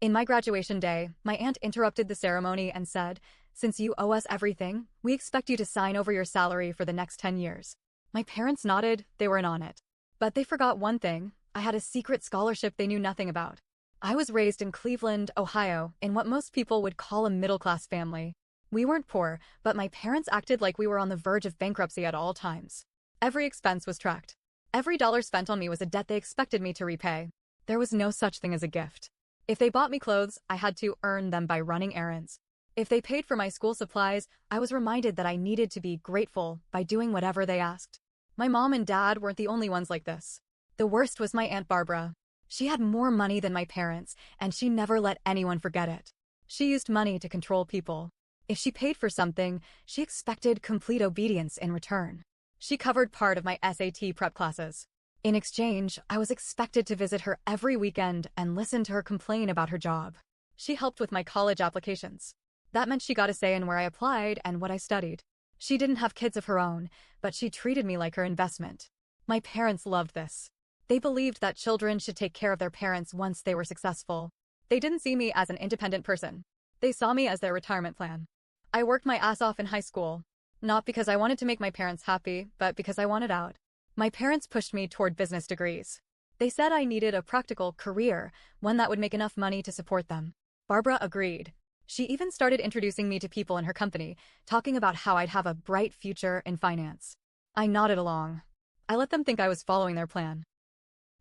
In my graduation day, my aunt interrupted the ceremony and said, "Since you owe us everything, we expect you to sign over your salary for the next 10 years. My parents nodded, they were in on it. But they forgot one thing: I had a secret scholarship they knew nothing about. I was raised in Cleveland, Ohio, in what most people would call a middle-class family. We weren't poor, but my parents acted like we were on the verge of bankruptcy at all times. Every expense was tracked. Every dollar spent on me was a debt they expected me to repay. There was no such thing as a gift. If they bought me clothes, I had to earn them by running errands. If they paid for my school supplies, I was reminded that I needed to be grateful by doing whatever they asked. My mom and dad weren't the only ones like this. The worst was my Aunt Barbara. She had more money than my parents, and she never let anyone forget it. She used money to control people. If she paid for something, she expected complete obedience in return. She covered part of my SAT prep classes. In exchange, I was expected to visit her every weekend and listen to her complain about her job. She helped with my college applications. That meant she got a say in where I applied and what I studied. She didn't have kids of her own, but she treated me like her investment. My parents loved this. They believed that children should take care of their parents once they were successful. They didn't see me as an independent person. They saw me as their retirement plan. I worked my ass off in high school. Not because I wanted to make my parents happy, but because I wanted out. My parents pushed me toward business degrees. They said I needed a practical career, one that would make enough money to support them. Barbara agreed. She even started introducing me to people in her company, talking about how I'd have a bright future in finance. I nodded along. I let them think I was following their plan.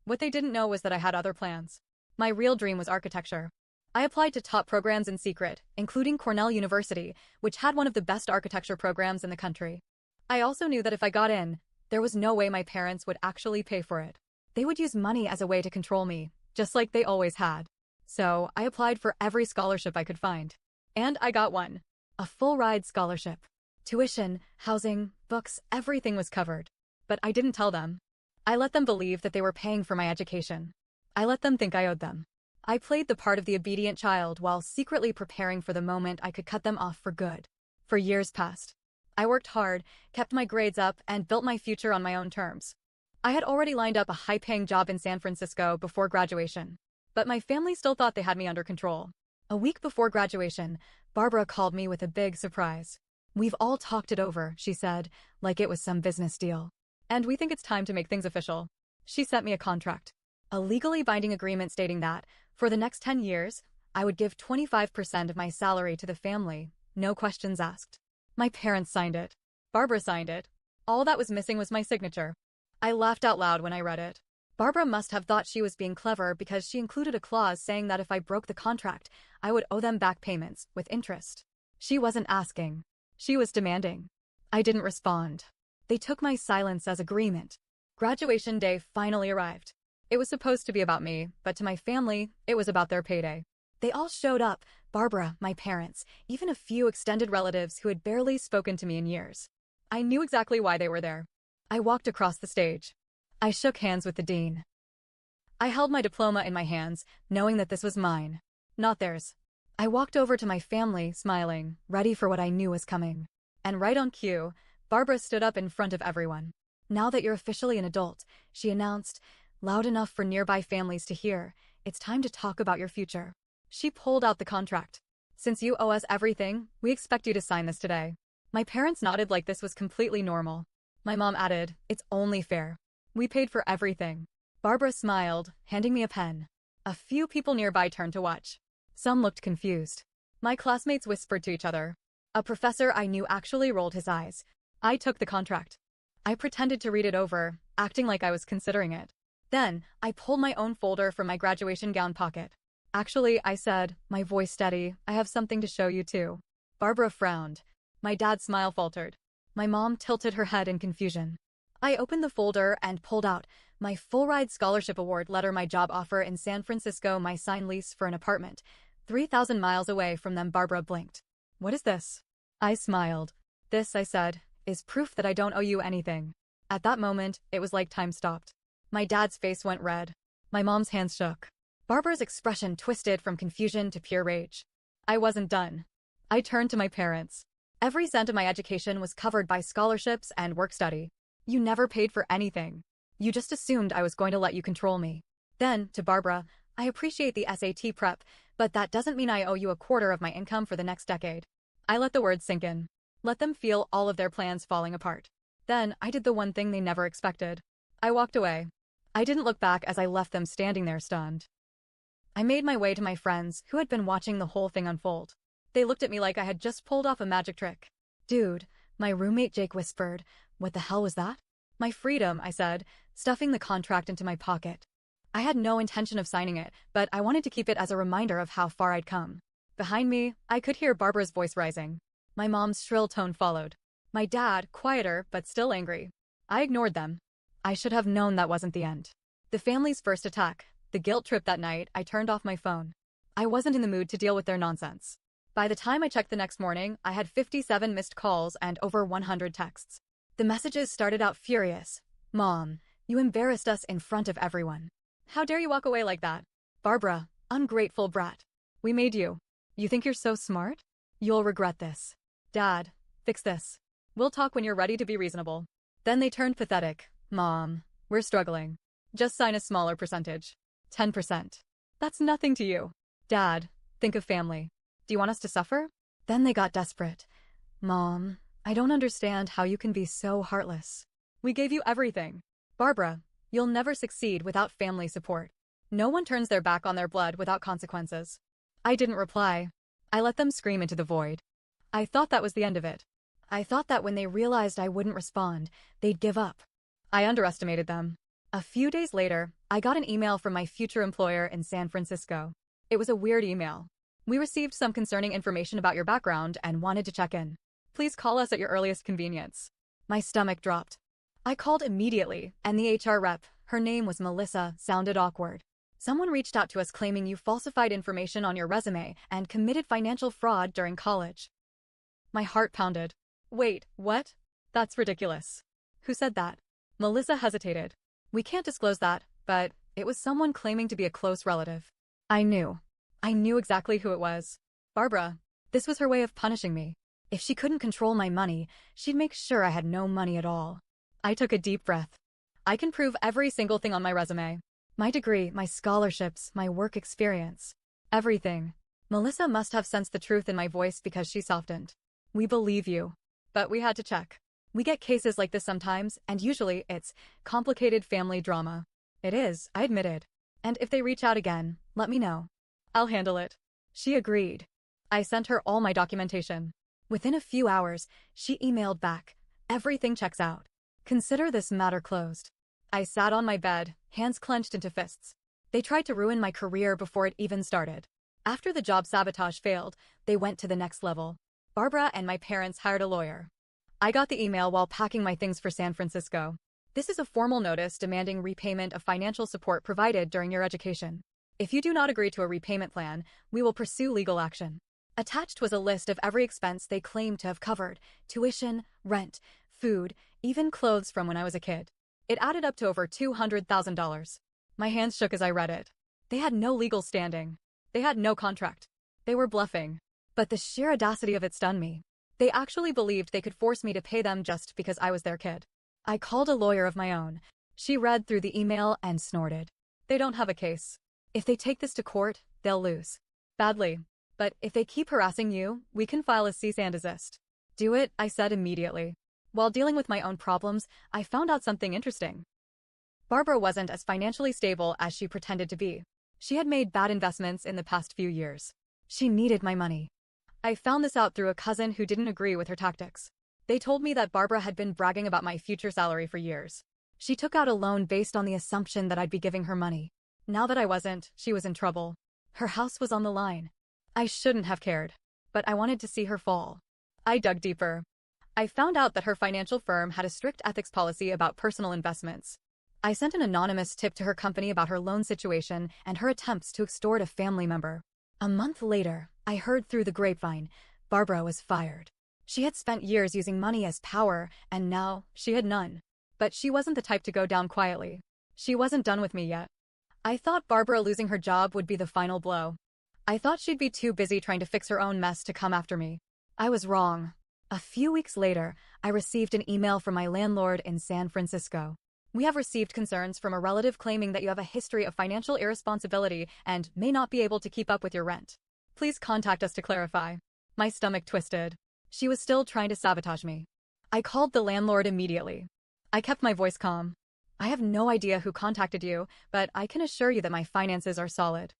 What they didn't know was that I had other plans. My real dream was architecture. I applied to top programs in secret, including Cornell University, which had one of the best architecture programs in the country. I also knew that if I got in, there was no way my parents would actually pay for it. They would use money as a way to control me, just like they always had. So I applied for every scholarship I could find. And I got one. A full-ride scholarship. Tuition, housing, books, everything was covered. But I didn't tell them. I let them believe that they were paying for my education. I let them think I owed them. I played the part of the obedient child while secretly preparing for the moment I could cut them off for good. For years past, I worked hard, kept my grades up, and built my future on my own terms. I had already lined up a high-paying job in San Francisco before graduation. But my family still thought they had me under control. A week before graduation, Barbara called me with a big surprise. "We've all talked it over," she said, like it was some business deal. "And we think it's time to make things official." She sent me a contract. A legally binding agreement stating that, for the next 10 years, I would give 25% of my salary to the family, no questions asked. My parents signed it. Barbara signed it. All that was missing was my signature. I laughed out loud when I read it. Barbara must have thought she was being clever because she included a clause saying that if I broke the contract, I would owe them back payments, with interest. She wasn't asking. She was demanding. I didn't respond. They took my silence as agreement. Graduation day finally arrived. It was supposed to be about me, but to my family, it was about their payday. They all showed up: Barbara, my parents, even a few extended relatives who had barely spoken to me in years. I knew exactly why they were there. I walked across the stage. I shook hands with the dean. I held my diploma in my hands, knowing that this was mine, not theirs. I walked over to my family, smiling, ready for what I knew was coming. And right on cue, Barbara stood up in front of everyone. "Now that you're officially an adult," she announced, loud enough for nearby families to hear, "it's time to talk about your future." She pulled out the contract. "Since you owe us everything, we expect you to sign this today." My parents nodded like this was completely normal. My mom added, "It's only fair. We paid for everything." Barbara smiled, handing me a pen. A few people nearby turned to watch. Some looked confused. My classmates whispered to each other. A professor I knew actually rolled his eyes. I took the contract. I pretended to read it over, acting like I was considering it. Then, I pulled my own folder from my graduation gown pocket. "Actually," I said, my voice steady, "I have something to show you too." Barbara frowned. My dad's smile faltered. My mom tilted her head in confusion. I opened the folder and pulled out my full-ride scholarship award letter, my job offer in San Francisco, my signed lease for an apartment 3,000 miles away from them. Barbara blinked. "What is this?" I smiled. "This," I said, "is proof that I don't owe you anything." At that moment, it was like time stopped. My dad's face went red. My mom's hands shook. Barbara's expression twisted from confusion to pure rage. I wasn't done. I turned to my parents. "Every cent of my education was covered by scholarships and work study. You never paid for anything. You just assumed I was going to let you control me." Then, to Barbara, "I appreciate the SAT prep, But that doesn't mean I owe you a quarter of my income for the next decade. I let the words sink in. Let them feel all of their plans falling apart. Then, I did the one thing they never expected. I walked away. I didn't look back as I left them standing there stunned. I made my way to my friends, who had been watching the whole thing unfold. They looked at me like I had just pulled off a magic trick. Dude, my roommate Jake whispered, what the hell was that? My freedom, I said, stuffing the contract into my pocket. I had no intention of signing it, but I wanted to keep it as a reminder of how far I'd come. Behind me, I could hear Barbara's voice rising. My mom's shrill tone followed. My dad, quieter but still angry. I ignored them. I should have known that wasn't the end. The family's first attack, the guilt trip that night, I turned off my phone. I wasn't in the mood to deal with their nonsense. By the time I checked the next morning, I had 57 missed calls and over 100 texts. The messages started out furious. Mom, you embarrassed us in front of everyone. How dare you walk away like that? Barbara, ungrateful brat. We made you. You think you're so smart? You'll regret this. Dad, fix this. We'll talk when you're ready to be reasonable. Then they turned pathetic. Mom, we're struggling. Just sign a smaller percentage. 10%. That's nothing to you. Dad, think of family. Do you want us to suffer? Then they got desperate. Mom, I don't understand how you can be so heartless. We gave you everything. Barbara, you'll never succeed without family support. No one turns their back on their blood without consequences. I didn't reply. I let them scream into the void. I thought that was the end of it. I thought that when they realized I wouldn't respond, they'd give up. I underestimated them. A few days later, I got an email from my future employer in San Francisco. It was a weird email. We received some concerning information about your background and wanted to check in. Please call us at your earliest convenience. My stomach dropped. I called immediately, and the HR rep, her name was Melissa, sounded awkward. Someone reached out to us claiming you falsified information on your resume and committed financial fraud during college. My heart pounded. Wait, what? That's ridiculous. Who said that? Melissa hesitated. We can't disclose that, but it was someone claiming to be a close relative. I knew. I knew exactly who it was. Barbara. This was her way of punishing me. If she couldn't control my money, she'd make sure I had no money at all. I took a deep breath. I can prove every single thing on my resume. My degree, my scholarships, my work experience. Everything. Melissa must have sensed the truth in my voice because she softened. We believe you. But we had to check. We get cases like this sometimes, and usually it's complicated family drama. It is, I admitted. And if they reach out again, let me know. I'll handle it. She agreed. I sent her all my documentation. Within a few hours, she emailed back. Everything checks out. Consider this matter closed. I sat on my bed, hands clenched into fists. They tried to ruin my career before it even started. After the job sabotage failed, they went to the next level. Barbara and my parents hired a lawyer. I got the email while packing my things for San Francisco. This is a formal notice demanding repayment of financial support provided during your education. If you do not agree to a repayment plan, we will pursue legal action. Attached was a list of every expense they claimed to have covered: tuition, rent, food, even clothes from when I was a kid. It added up to over $200,000. My hands shook as I read it. They had no legal standing. They had no contract. They were bluffing. But the sheer audacity of it stunned me. They actually believed they could force me to pay them just because I was their kid. I called a lawyer of my own. She read through the email and snorted. They don't have a case. If they take this to court, they'll lose. Badly. But if they keep harassing you, we can file a cease and desist. Do it, I said immediately. While dealing with my own problems, I found out something interesting. Barbara wasn't as financially stable as she pretended to be. She had made bad investments in the past few years. She needed my money. I found this out through a cousin who didn't agree with her tactics. They told me that Barbara had been bragging about my future salary for years. She took out a loan based on the assumption that I'd be giving her money. Now that I wasn't, she was in trouble. Her house was on the line. I shouldn't have cared. But I wanted to see her fall. I dug deeper. I found out that her financial firm had a strict ethics policy about personal investments. I sent an anonymous tip to her company about her loan situation and her attempts to extort a family member. A month later, I heard through the grapevine, Barbara was fired. She had spent years using money as power, and now she had none. But she wasn't the type to go down quietly. She wasn't done with me yet. I thought Barbara losing her job would be the final blow. I thought she'd be too busy trying to fix her own mess to come after me. I was wrong. A few weeks later, I received an email from my landlord in San Francisco. We have received concerns from a relative claiming that you have a history of financial irresponsibility and may not be able to keep up with your rent. Please contact us to clarify. My stomach twisted. She was still trying to sabotage me. I called the landlord immediately. I kept my voice calm. I have no idea who contacted you, but I can assure you that my finances are solid.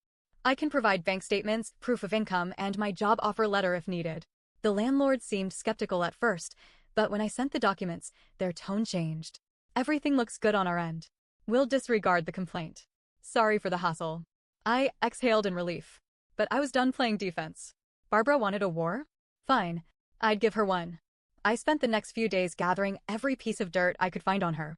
I can provide bank statements, proof of income, and my job offer letter if needed. The landlord seemed skeptical at first, but when I sent the documents, their tone changed. Everything looks good on our end. We'll disregard the complaint. Sorry for the hassle. I exhaled in relief. But I was done playing defense. Barbara wanted a war? Fine. I'd give her one. I spent the next few days gathering every piece of dirt I could find on her.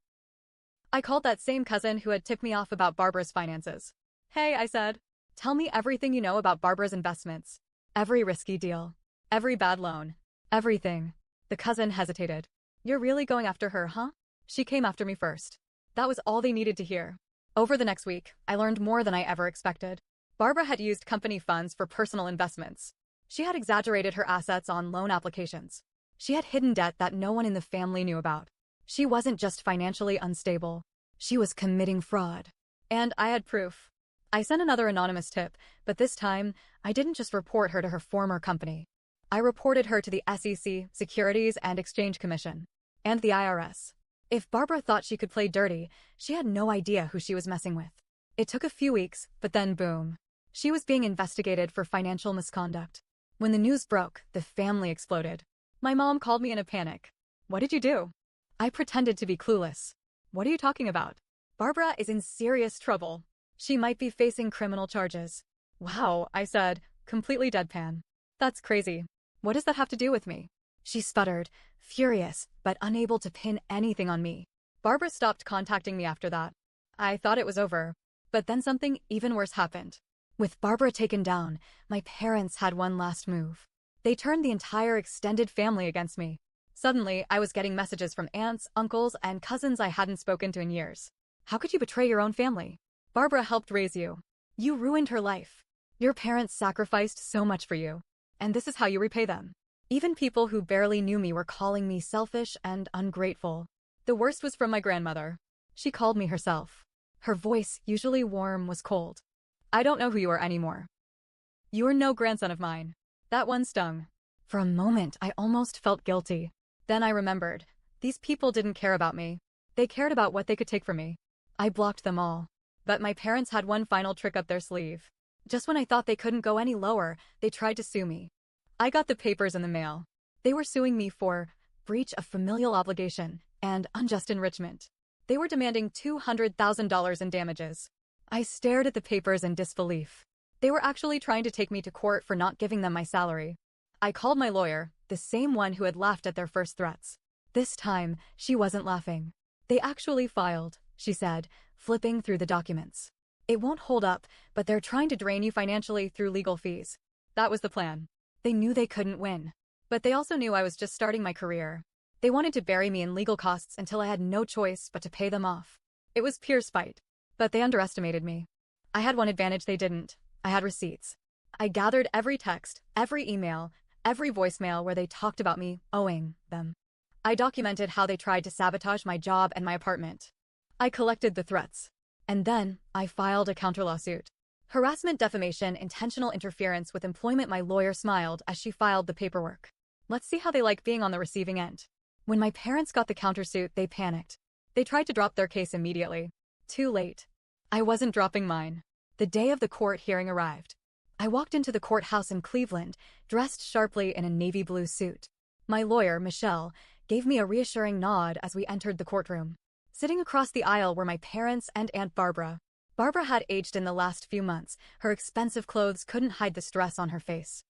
I called that same cousin who had tipped me off about Barbara's finances. Hey, I said. Tell me everything you know about Barbara's investments. Every risky deal. Every bad loan. Everything. The cousin hesitated. You're really going after her, huh? She came after me first. That was all they needed to hear. Over the next week, I learned more than I ever expected. Barbara had used company funds for personal investments. She had exaggerated her assets on loan applications. She had hidden debt that no one in the family knew about. She wasn't just financially unstable. She was committing fraud. And I had proof. I sent another anonymous tip, but this time, I didn't just report her to her former company. I reported her to the SEC, Securities and Exchange Commission, and the IRS. If Barbara thought she could play dirty, she had no idea who she was messing with. It took a few weeks, but then boom. She was being investigated for financial misconduct. When the news broke, the family exploded. My mom called me in a panic. What did you do? I pretended to be clueless. What are you talking about? Barbara is in serious trouble. She might be facing criminal charges. Wow, I said, completely deadpan. That's crazy. What does that have to do with me? She sputtered, furious, but unable to pin anything on me. Barbara stopped contacting me after that. I thought it was over. But then something even worse happened. With Barbara taken down, my parents had one last move. They turned the entire extended family against me. Suddenly, I was getting messages from aunts, uncles, and cousins I hadn't spoken to in years. How could you betray your own family? Barbara helped raise you. You ruined her life. Your parents sacrificed so much for you. And this is how you repay them. Even people who barely knew me were calling me selfish and ungrateful. The worst was from my grandmother. She called me herself. Her voice, usually warm, was cold. I don't know who you are anymore. You're no grandson of mine. That one stung. For a moment, I almost felt guilty. Then I remembered. These people didn't care about me. They cared about what they could take from me. I blocked them all. But my parents had one final trick up their sleeve. Just when I thought they couldn't go any lower, they tried to sue me. I got the papers in the mail. They were suing me for breach of familial obligation and unjust enrichment. They were demanding $200,000 in damages. I stared at the papers in disbelief. They were actually trying to take me to court for not giving them my salary. I called my lawyer, the same one who had laughed at their first threats. This time, she wasn't laughing. They actually filed, she said, flipping through the documents. It won't hold up, but they're trying to drain you financially through legal fees. That was the plan. They knew they couldn't win. But they also knew I was just starting my career. They wanted to bury me in legal costs until I had no choice but to pay them off. It was pure spite. But they underestimated me. I had one advantage they didn't. I had receipts. I gathered every text, every email, every voicemail where they talked about me owing them. I documented how they tried to sabotage my job and my apartment. I collected the threats. And then, I filed a counterlawsuit. Harassment, defamation, intentional interference with employment. My lawyer smiled as she filed the paperwork. Let's see how they like being on the receiving end. When my parents got the countersuit, they panicked. They tried to drop their case immediately. Too late. I wasn't dropping mine. The day of the court hearing arrived. I walked into the courthouse in Cleveland, dressed sharply in a navy blue suit. My lawyer, Michelle, gave me a reassuring nod as we entered the courtroom. Sitting across the aisle were my parents and Aunt Barbara. Barbara had aged in the last few months. Her expensive clothes couldn't hide the stress on her face.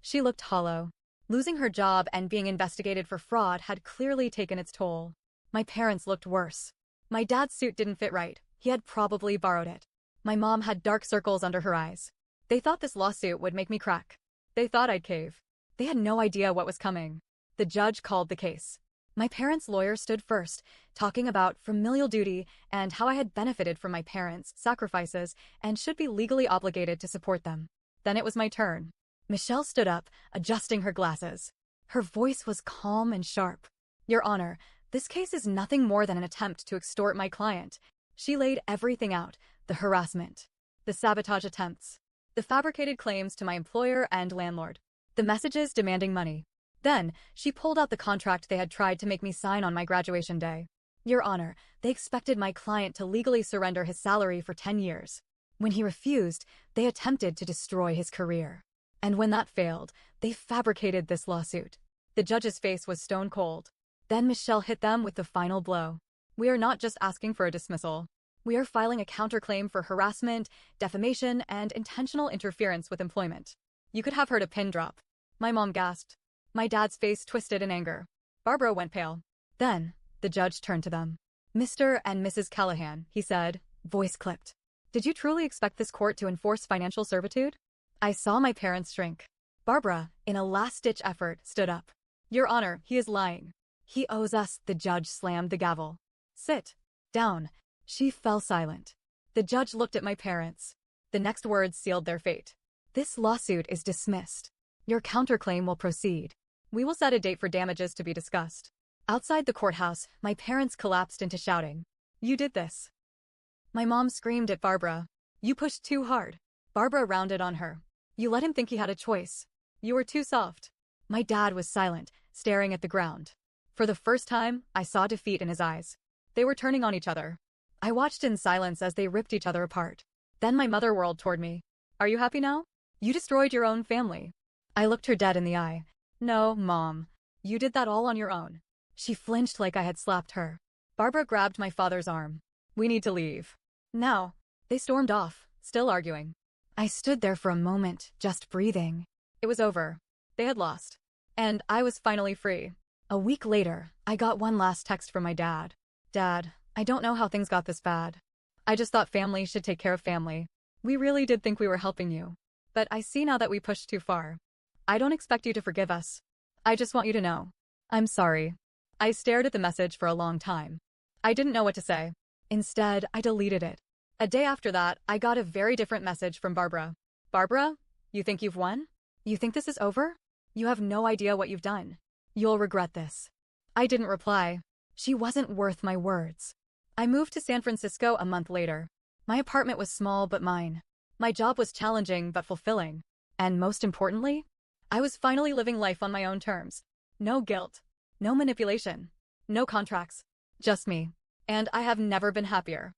She looked hollow. Losing her job and being investigated for fraud had clearly taken its toll. My parents looked worse. My dad's suit didn't fit right. He had probably borrowed it. My mom had dark circles under her eyes. They thought this lawsuit would make me crack. They thought I'd cave. They had no idea what was coming. The judge called the case. My parents' lawyer stood first, talking about familial duty and how I had benefited from my parents' sacrifices and should be legally obligated to support them. Then it was my turn. Michelle stood up, adjusting her glasses. Her voice was calm and sharp. Your Honor, This case is nothing more than an attempt to extort my client. She laid everything out: the harassment, the sabotage attempts, the fabricated claims to my employer and landlord, the messages demanding money. Then, she pulled out the contract they had tried to make me sign on my graduation day. Your Honor, they expected my client to legally surrender his salary for 10 years. When he refused, they attempted to destroy his career. And when that failed, they fabricated this lawsuit. The judge's face was stone cold. Then Michelle hit them with the final blow. We are not just asking for a dismissal. We are filing a counterclaim for harassment, defamation, and intentional interference with employment. You could have heard a pin drop. My mom gasped. My dad's face twisted in anger. Barbara went pale. Then, the judge turned to them. Mr. and Mrs. Callahan, he said, voice clipped. Did you truly expect this court to enforce financial servitude? I saw my parents shrink. Barbara, in a last-ditch effort, stood up. Your Honor, he is lying. He owes us. The judge slammed the gavel. Sit down. She fell silent. The judge looked at my parents. The next words sealed their fate. This lawsuit is dismissed. Your counterclaim will proceed. We will set a date for damages to be discussed. Outside the courthouse, my parents collapsed into shouting. You did this. My mom screamed at Barbara. You pushed too hard. Barbara rounded on her. You let him think he had a choice. You were too soft. My dad was silent, staring at the ground. For the first time, I saw defeat in his eyes. They were turning on each other. I watched in silence as they ripped each other apart. Then my mother whirled toward me. Are you happy now? You destroyed your own family. I looked her dead in the eye. No, Mom. You did that all on your own. She flinched like I had slapped her. Barbara grabbed my father's arm. We need to leave. Now. They stormed off, still arguing. I stood there for a moment, just breathing. It was over. They had lost. And I was finally free. A week later, I got one last text from my dad. Dad, I don't know how things got this bad. I just thought family should take care of family. We really did think we were helping you. But I see now that we pushed too far. I don't expect you to forgive us. I just want you to know. I'm sorry. I stared at the message for a long time. I didn't know what to say. Instead, I deleted it. A day after that, I got a very different message from Barbara. Barbara, you think you've won? You think this is over? You have no idea what you've done. You'll regret this. I didn't reply. She wasn't worth my words. I moved to San Francisco a month later. My apartment was small but mine. My job was challenging but fulfilling. And most importantly, I was finally living life on my own terms. No guilt. No manipulation. No contracts. Just me. And I have never been happier.